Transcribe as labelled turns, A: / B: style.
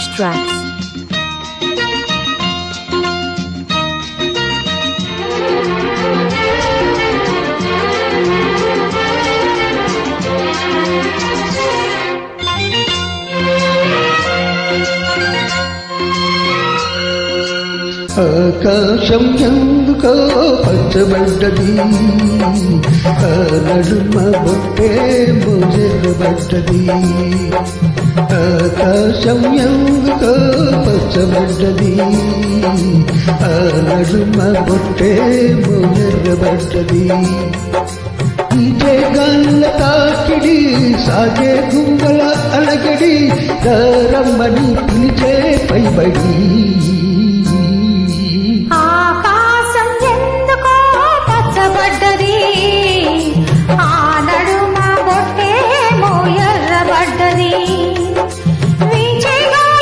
A: Rajesh Tracks.
B: ఆకాశం ఎందుకో పచ్చబడ్డది, ఆ నడుమ బొట్టేమో ఎర్రబడ్డది. ఆకాశం ఎందుకో పచ్చబడ్డది, ఆ నడుమ బొట్టేమో ఎర్రబడ్డది. ఈజే గాళ్ళ తాకిడి, సాగే గుంగల అలగడి, రమ్మని పిలిచే పైబడి.